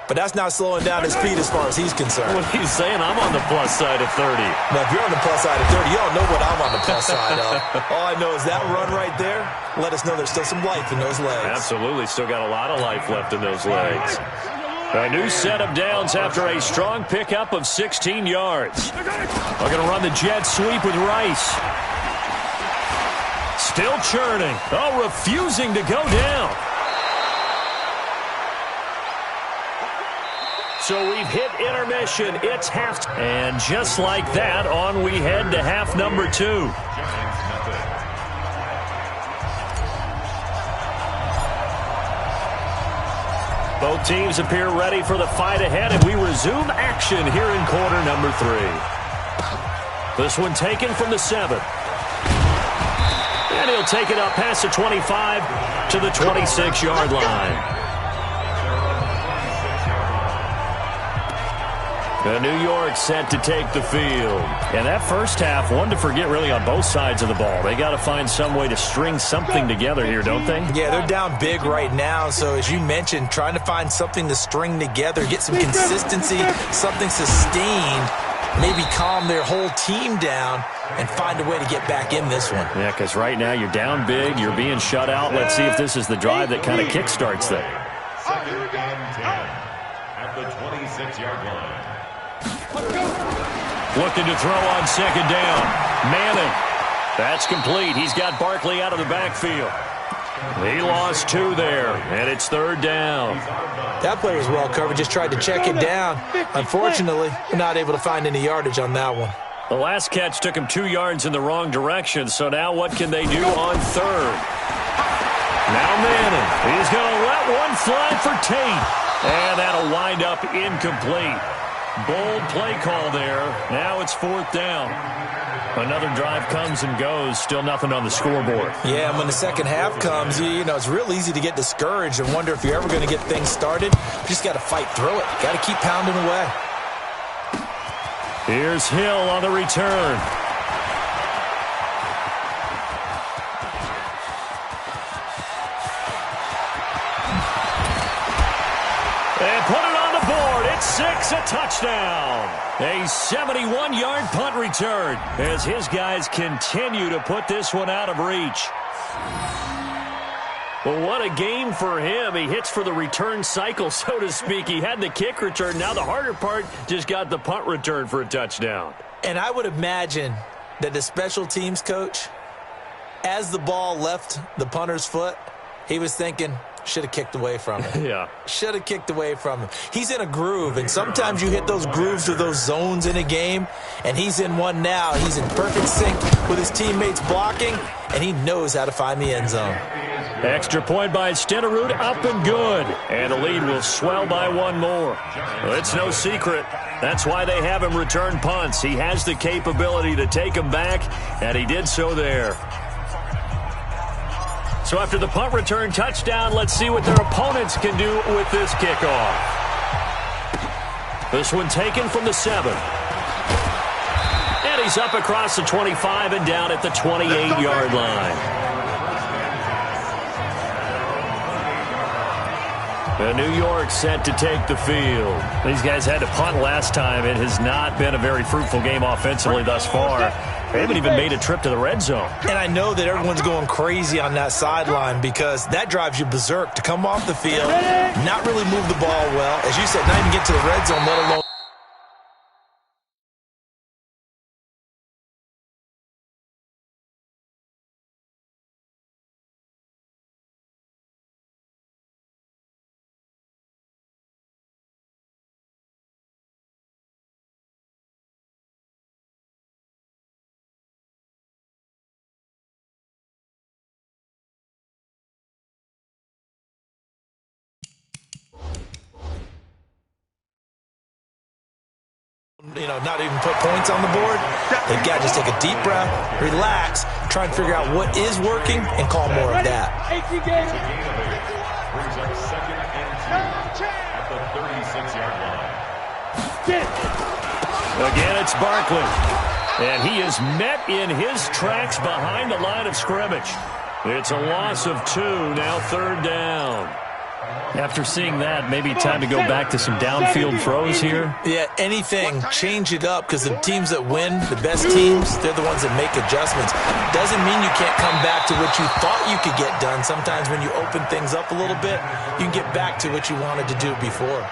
but that's not slowing down his feet as far as he's concerned. What he's saying, I'm on the plus side of 30. Now, if you're on the plus side of 30, you don't know what I'm on the plus side of. All I know is that run right there, let us know there's still some life in those legs. Absolutely, still got a lot of life left in those legs. A new set of downs after a strong pickup of 16 yards. We're going to run the jet sweep with Rice. Still churning. Oh, refusing to go down. So we've hit intermission. It's half. And just like that, on we head to half number 2. Both teams appear ready for the fight ahead, and we resume action here in quarter number 3. This one taken from the 7. And he'll take it up past the 25 to the 26-yard line. New York set to take the field. And that first half, one to forget really on both sides of the ball. They got to find some way to string something together here, don't they? Yeah, they're down big right now. So as you mentioned, trying to find something to string together, get some consistency, something sustained, maybe calm their whole team down and find a way to get back in this one. Yeah, because right now you're down big, you're being shut out. Let's see if this is the drive that kind of kickstarts them. Second and 10 at the 26-yard line. Looking to throw on second down. Madden. That's complete. He's got Barkley out of the backfield. He lost 2 there, and it's third down. That play was well covered. Just tried to check it down. Unfortunately, not able to find any yardage on that one. The last catch took him 2 yards in the wrong direction, so now what can they do on third? Now Madden. He's going to let one fly for Tate. And that'll wind up incomplete. Bold play call there. Now it's fourth down. Another drive comes and goes. Still nothing on the scoreboard. Yeah, and when the second half comes, you know, it's real easy to get discouraged and wonder if you're ever going to get things started. You just got to fight through it. Got to keep pounding away. Here's Hill on the return. And put it on the board. It's 6, a touchdown. A 71-yard punt return as his guys continue to put this one out of reach. Well, what a game for him. He hits for the return cycle, so to speak. He had the kick return. Now the harder part, just got the punt return for a touchdown. And I would imagine that the special teams coach, as the ball left the punter's foot, he was thinking, should have kicked away from him. Yeah. Should have kicked away from him. He's in a groove, and sometimes you hit those grooves or those zones in a game, and he's in one now. He's in perfect sync with his teammates blocking, and he knows how to find the end zone. Extra point by Stenerud, up and good. And the lead will swell by 1 more. Well, it's no secret. That's why they have him return punts. He has the capability to take them back, and he did so there. So after the punt return touchdown, let's see what their opponents can do with this kickoff. This one taken from the 7. And he's up across the 25 and down at the 28-yard line. New York set to take the field. These guys had to punt last time. It has not been a very fruitful game offensively thus far. They haven't even made a trip to the red zone. And I know that everyone's going crazy on that sideline because that drives you berserk to come off the field, not really move the ball well. As you said, not even get to the red zone, let alone. You know, not even put points on the board. They've got to just take a deep breath, relax, try and figure out what is working, and call more of that. Brings up second and 2 at the 36-yard line. Again, it's Barkley. And he is met in his tracks behind the line of scrimmage. It's a loss of 2, now third down. After seeing that, maybe time to go back to some downfield throws here. Yeah, anything. Change it up because the teams that win, the best teams, they're the ones that make adjustments. Doesn't mean you can't come back to what you thought you could get done. Sometimes when you open things up a little bit, you can get back to what you wanted to do before.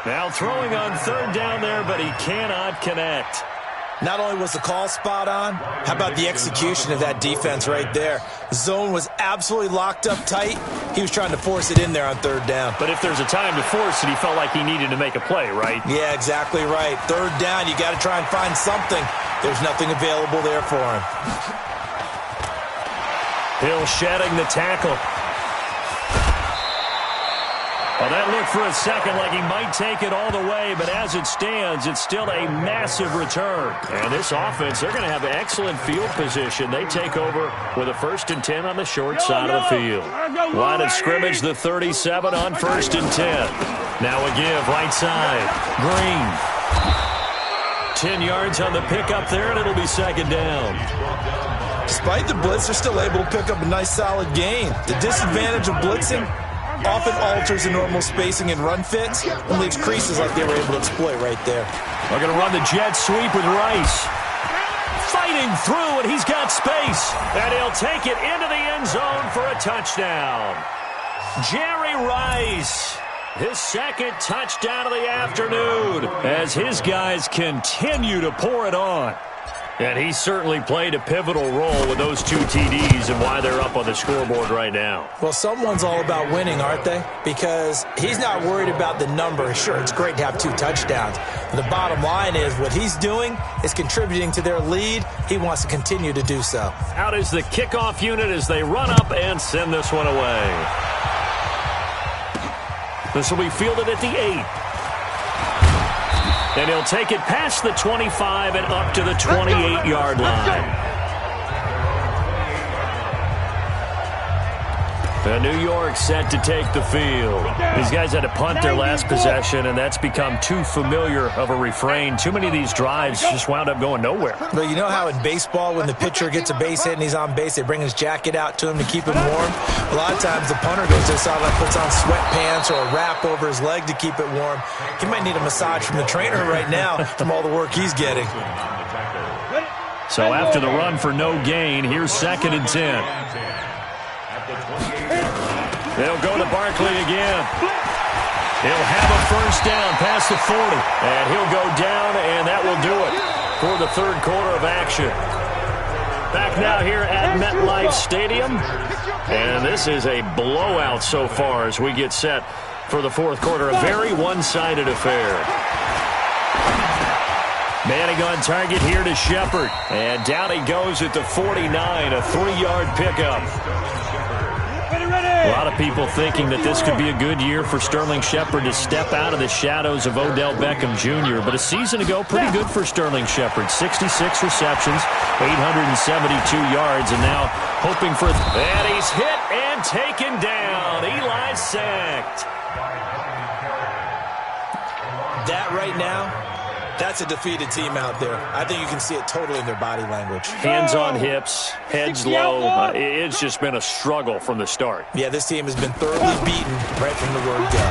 Now throwing on third down there, but he cannot connect. Not only was the call spot on, how about the execution of that defense right there? The zone was absolutely locked up tight. He was trying to force it in there on third down. But if there's a time to force it, he felt like he needed to make a play, right? Yeah, exactly right. Third down, you got to try and find something. There's nothing available there for him. Hill shedding the tackle. Well, that looked for a second like he might take it all the way, but as it stands, it's still a massive return. And this offense, they're going to have excellent field position. They take over with a 1st and 10 on the short side of the field. Line of scrimmage, the 37 on 1st and 10. Now a give, right side. Green. 10 yards on the pickup there, and it'll be second down. Despite the blitz, they're still able to pick up a nice, solid gain. The disadvantage of blitzing often alters the normal spacing and run fits and leaves creases like they were able to exploit right there. We're going to run the jet sweep with Rice. Fighting through, and he's got space. And he'll take it into the end zone for a touchdown. Jerry Rice, his second touchdown of the afternoon, as his guys continue to pour it on. And he certainly played a pivotal role with those 2 TDs and why they're up on the scoreboard right now. Well, someone's all about winning, aren't they? Because he's not worried about the number. Sure, it's great to have 2 touchdowns. But the bottom line is what he's doing is contributing to their lead. He wants to continue to do so. Out is the kickoff unit as they run up and send this one away. This will be fielded at the 8. And he'll take it past the 25 and up to the 28-yard line. New York set to take the field. These guys had to punt their last possession, and that's become too familiar of a refrain. Too many of these drives just wound up going nowhere. But you know how in baseball, when the pitcher gets a base hit and he's on base, they bring his jacket out to him to keep him warm? A lot of times the punter goes to the sideline, puts on sweatpants or a wrap over his leg to keep it warm. He might need a massage from the trainer right now from all the work he's getting. So after the run for no gain, here's 2nd and 10. They'll go to Barkley again. He'll have a first down past the 40. And he'll go down, and that will do it for the third quarter of action. Back now here at MetLife Stadium. And this is a blowout so far as we get set for the fourth quarter. A very one-sided affair. Manning on target here to Shepard. And down he goes at the 49, a 3-yard pickup. A lot of people thinking that this could be a good year for Sterling Shepard to step out of the shadows of Odell Beckham Jr. But a season ago, pretty good for Sterling Shepard. 66 receptions, 872 yards, and now hoping for... And he's hit and taken down. Eli sacked. That right now, that's a defeated team out there. I think you can see it totally in their body language. Hands on hips, heads low. It's just been a struggle from the start. Yeah, this team has been thoroughly beaten right from the word go.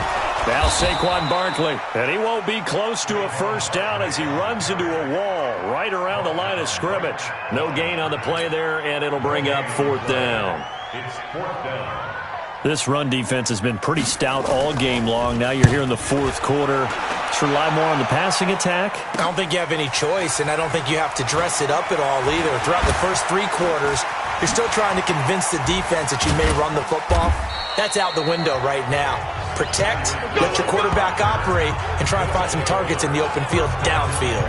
Now Saquon Barkley, and he won't be close to a first down as he runs into a wall right around the line of scrimmage. No gain on the play there, and it'll bring up 4th down. It's 4th down. This run defense has been pretty stout all game long. Now you're here in the fourth quarter. Let's rely more on the passing attack. I don't think you have any choice, and I don't think you have to dress it up at all either. Throughout the first 3 quarters, you're still trying to convince the defense that you may run the football. That's out the window right now. Protect, let your quarterback operate, and try and find some targets in the open field downfield.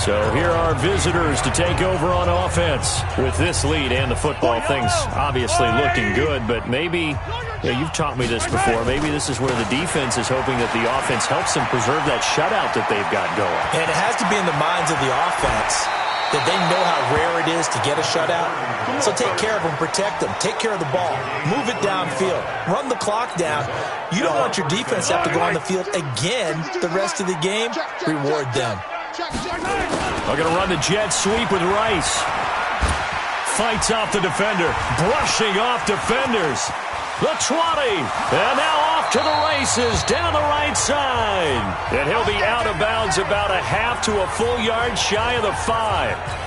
So here are visitors to take over on offense. With this lead and the football, things obviously looking good, but maybe, you've taught me this before, maybe this is where the defense is hoping that the offense helps them preserve that shutout that they've got going. And it has to be in the minds of the offense that they know how rare it is to get a shutout. So take care of them, protect them, take care of the ball, move it downfield, run the clock down. You don't want your defense to have to go on the field again the rest of the game. Reward them. We're going to run the jet sweep with Rice. Fights off the defender. Brushing off defenders. The 20. And now off to the races down the right side. And he'll be out of bounds about a half to a full yard shy of the 5.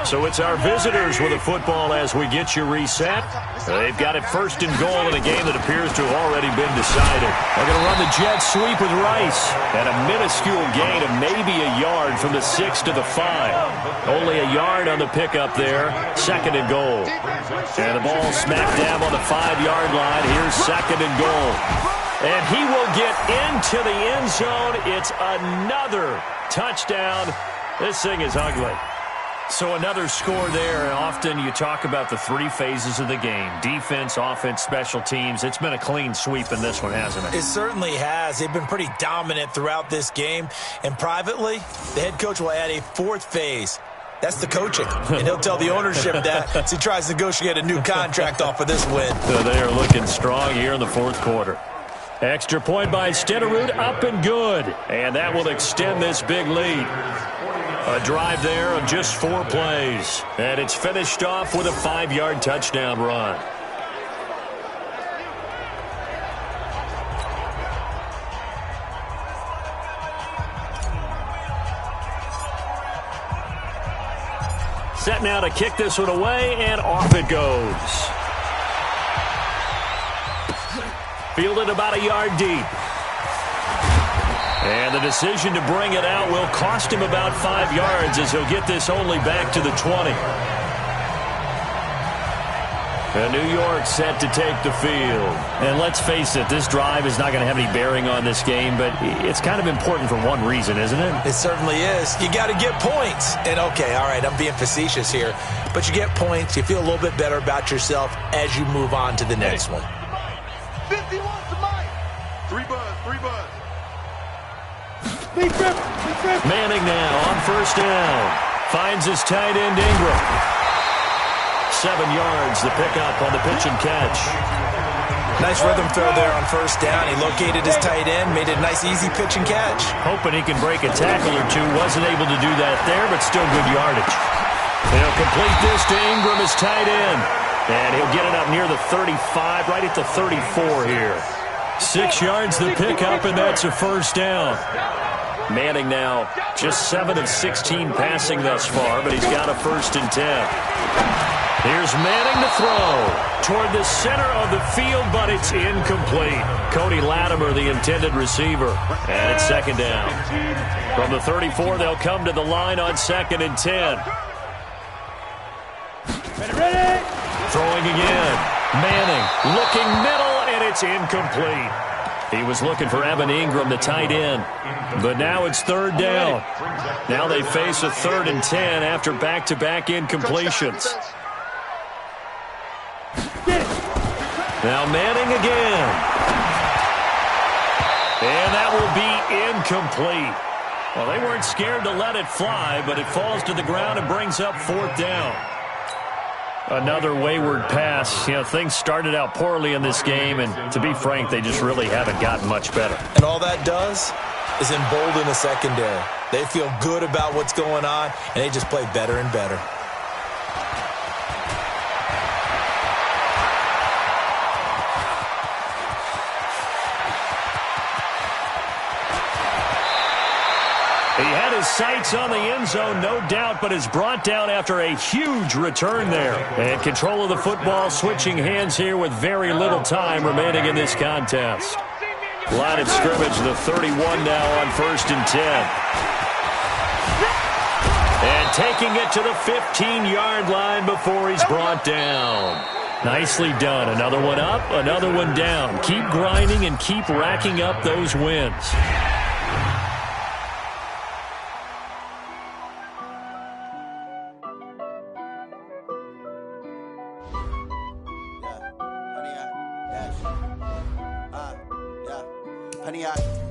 So it's our visitors with the football as we get you reset. They've got it 1st and goal in a game that appears to have already been decided. They're going to run the jet sweep with Rice. And a minuscule gain of maybe a yard from the 6 to the 5. Only a yard on the pickup there. 2nd and goal. And the ball smack dab on the 5-yard line. Here's 2nd and goal. And he will get into the end zone. It's another touchdown. This thing is ugly. So another score there. Often you talk about the 3 phases of the game. Defense, offense, special teams. It's been a clean sweep in this one, hasn't it? It certainly has. They've been pretty dominant throughout this game. And privately, the head coach will add a 4th phase. That's the coaching. And he'll tell the ownership that as he tries to negotiate a new contract off of this win. So they are looking strong here in the fourth quarter. Extra point by Stenerud, up and good. And that will extend this big lead. A drive there of just 4 plays. And it's finished off with a 5-yard touchdown run. Set now to kick this one away, and off it goes. Fielded about a yard deep. And the decision to bring it out will cost him about 5 yards as he'll get this only back to the 20. And New York set to take the field. And let's face it, this drive is not going to have any bearing on this game, but it's kind of important for one reason, isn't it? It certainly is. You got to get points. And, okay, all right, I'm being facetious here. But you get points. You feel a little bit better about yourself as you move on to the next one. 51 to Mike. 3 buzz. Manning now on first down. Finds his tight end Ingram. 7 yards, the pickup on the pitch and catch. Nice rhythm throw there on first down. He located his tight end, made it a nice, easy pitch and catch. Hoping he can break a tackle or two. Wasn't able to do that there, but still good yardage. He'll complete this to Ingram, his tight end. And he'll get it up near the 35, right at the 34 here. 6 yards the pickup, and that's a first down. Manning now just 7 of 16 passing thus far, but he's got a 1st and 10. Here's Manning to throw toward the center of the field, but it's incomplete. Cody Latimer, the intended receiver, and it's 2nd down. From the 34, they'll come to the line on 2nd and 10. Ready. Throwing again. Manning looking middle, and it's incomplete. He was looking for Evan Ingram, the tight end. But now it's 3rd down. Now they face a 3rd and 10 after back-to-back incompletions. Now Manning again. And that will be incomplete. Well, they weren't scared to let it fly, but it falls to the ground and brings up 4th down. Another wayward pass. You know, things started out poorly in this game, and to be frank, they just really haven't gotten much better. And all that does is embolden the secondary. They feel good about what's going on, and they just play better and better. He had his sights on the end zone, no doubt, but is brought down after a huge return there. And control of the football switching hands here with very little time remaining in this contest. Line of scrimmage, the 31 now on 1st and 10. And taking it to the 15-yard line before he's brought down. Nicely done. Another one up, another one down. Keep grinding and keep racking up those wins.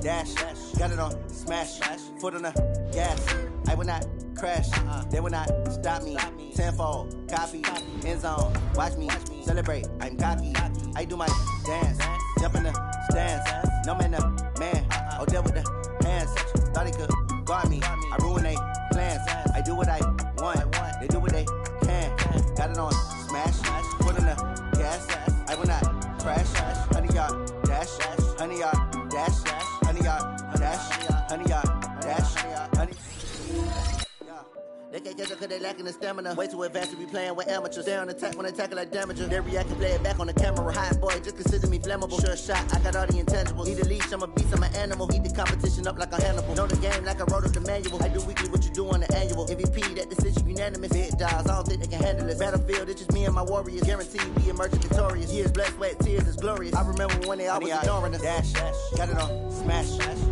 Dash, got it on, smash, foot on the gas. I will not crash, they will not stop me. Tenfold, copy, end zone, watch me celebrate. I'm cocky, I do my dance, jump in the stands. No man, man, I'll deal with the hands. Thought he could guard me, I ruin they plans. I do what I want, they do what they can. Got it on, smash, foot on the gas. I will not crash, 100-yard dash, 100-yard dash, 100-yard dash, 100-yard dash, 100. They can't catch up cause they lacking the stamina. Way too advanced to be playing with amateurs. They on attack when they tackle like damager. They react and play it back on the camera. Hot boy, just consider me flammable. Sure shot, I got all the intangibles. Need a leash, I'm a beast, I'm an animal. Eat the competition up like a Hannibal. Know the game like I wrote up the manual. I do weekly what you do on the annual. MVP, that decision unanimous. Big dogs, I don't think they can handle it. Battlefield, it's just me and my warriors. Guaranteed we emerging victorious. Years, blood, sweat, tears, is glorious. I remember when they always ignoring us. Dash, got it on, smash,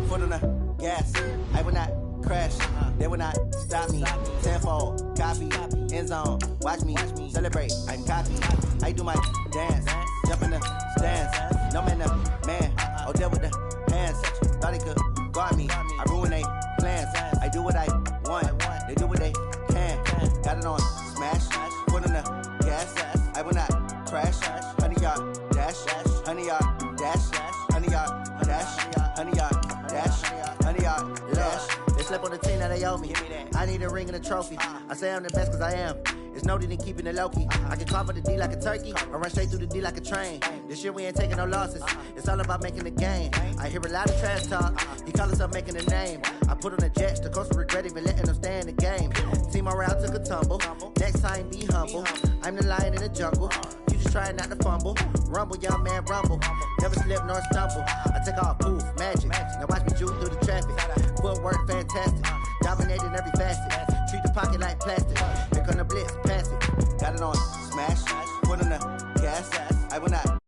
foot on the gas. I will not crash, they will not stop me. Tenfold, copy, end zone, watch me celebrate. I'm cocky, I do my dance, jump in the stands. No man, man, I'll deal with the hands. Thought he could guard me, I ruin they plans. I do what I want, they do what they can. Got it on, smash, foot on the gas. I will not crash, 100-yard dash, 100-yard dash, 100-yard that they owe me. I need a ring and a trophy. I say I'm the best cause I am. It's noted in keeping it low-key. I can carve up the D like a turkey or run straight through the D like a train. This year we ain't taking no losses. It's all about making the game. I hear a lot of trash talk. He call himself making a name. I put on the Jets. The coach will regret even letting them stay in the game. Team morale took a tumble. Next time be humble. I'm the lion in the jungle. You just trying not to fumble. Rumble, young man, rumble. Never slip nor stumble. I take off, poof, magic. Now watch me juke through the traffic. Footwork fantastic. Dominating every facet. Treat the pocket like plastic. Here come the blitz, pass it. Got it on, smash. Put on the gas. I will not